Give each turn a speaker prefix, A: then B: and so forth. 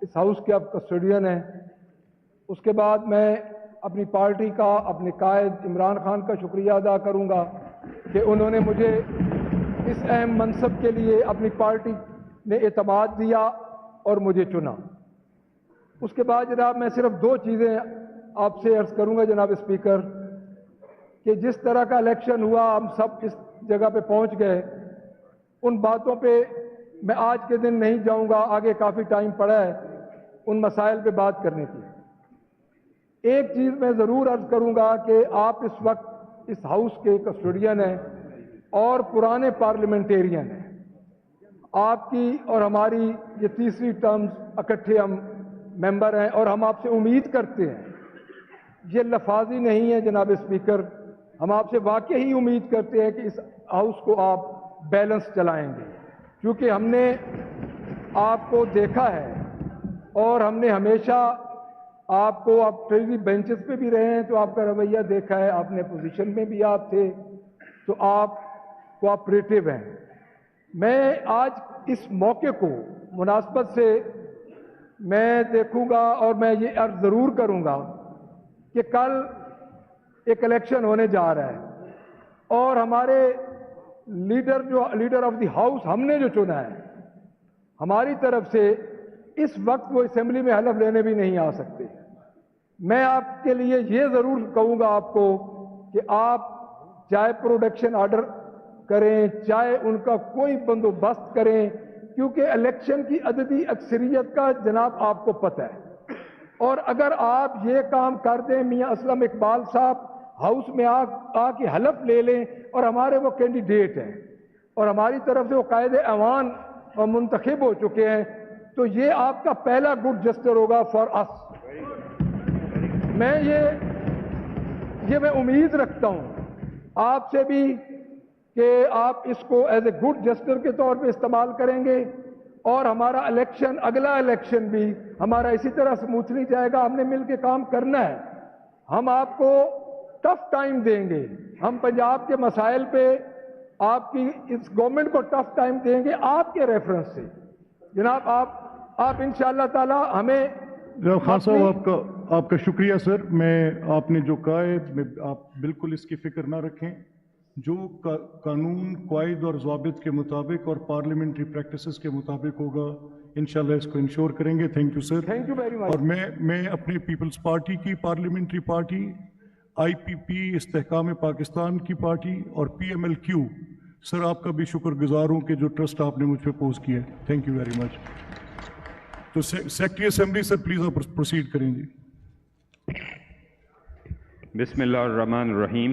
A: اس house کے اب custodian ہیں. اس کے بعد میں اپنی پارٹی کا، اپنے قائد عمران خان کا شکریہ ادا کروں گا کہ انہوں نے مجھے اس اہم منصب کے لیے اپنی پارٹی نے اعتماد دیا اور مجھے چنا. اس کے بعد جناب میں صرف 2 چیزیں آپ سے عرض کروں گا جناب اسپیکر، کہ جس طرح کا الیکشن ہوا ہم سب اس جگہ پہ پہنچ گئے، ان باتوں پہ میں آج کے دن نہیں جاؤں گا، آگے کافی ٹائم پڑا ہے ان مسائل پہ بات کرنے کی. ایک چیز میں ضرور عرض کروں گا کہ آپ اس وقت اس ہاؤس کے کسٹوڈین ہیں اور پرانے پارلیمنٹیرین ہیں. آپ کی اور ہماری یہ تیسری ٹرمز اکٹھے ہم ممبر ہیں اور ہم آپ سے امید کرتے ہیں، یہ لفاظی نہیں ہے جناب اسپیکر، ہم آپ سے واقعی امید کرتے ہیں کہ اس ہاؤس کو آپ بیلنس چلائیں گے، کیونکہ ہم نے آپ کو دیکھا ہے اور ہم نے ہمیشہ آپ کو، آپ ٹریزری بینچز پہ بھی رہے ہیں تو آپ کا رویہ دیکھا ہے، آپ نے پوزیشن میں بھی آپ تھے تو آپ کوآپریٹو ہیں. میں آج اس موقع کو مناسبت سے میں دیکھوں گا اور میں یہ عرض ضرور کروں گا کہ کل ایک الیکشن ہونے جا رہا ہے اور ہمارے لیڈر آف دی ہاؤس ہم نے جو چنا ہے، ہماری طرف سے اس وقت وہ اسمبلی میں حلف لینے بھی نہیں آ سکتے. میں آپ کے لیے یہ ضرور کہوں گا آپ کو کہ آپ چاہے پروڈکشن آرڈر کریں، چاہے ان کا کوئی بندوبست کریں، کیونکہ الیکشن کی عددی اکثریت کا جناب آپ کو پتہ ہے. اور اگر آپ یہ کام کر دیں، میاں اسلم اقبال صاحب ہاؤس میں آ کے حلف لے لیں اور ہمارے وہ کینڈیڈیٹ ہیں اور ہماری طرف سے وہ قائد ایوان منتخب ہو چکے ہیں، تو یہ آپ کا پہلا گڈ جسٹر ہوگا فار اس. میں میں امید رکھتا ہوں آپ سے بھی کہ آپ اس کو ایز اے گڈ جسٹر کے طور پہ استعمال کریں گے اور ہمارا الیکشن، اگلا الیکشن بھی ہمارا اسی طرح سموتھلی جائے گا. ہم نے مل کے کام کرنا ہے. ہم آپ کو ٹف ٹائم دیں گے، ہم پنجاب کے مسائل پہ آپ کی اس گورنمنٹ کو ٹف ٹائم دیں گے آپ کے ریفرنس سے. جناب آپ انشاءاللہ تعالی ہمیں
B: جناب خان صاحب آپ کا شکریہ سر. آپ نے جو کہا ہے آپ بالکل اس کی فکر نہ رکھیں، جو قانون، قواعد اور ضوابط کے مطابق اور پارلیمنٹری پریکٹسز کے مطابق ہوگا انشاءاللہ اس کو انشور کریں گے. Thank you sir.
A: Thank you very much.
B: اور میں اپنے پیپلز پارٹی کی پارلیمنٹری پارٹی، آئی پی پی استحکام پاکستان کی پارٹی اور پی ایم ایل کیو سر آپ کا بھی شکر گزار ہوں کہ جو ٹرسٹ آپ نے مجھ پہ پوز کیا ہے. Thank you very much. تو سیکریٹری اسمبلی سر پلیز آپ پروسیڈ کریں جی.
C: بسم اللہ الرحمن الرحیم.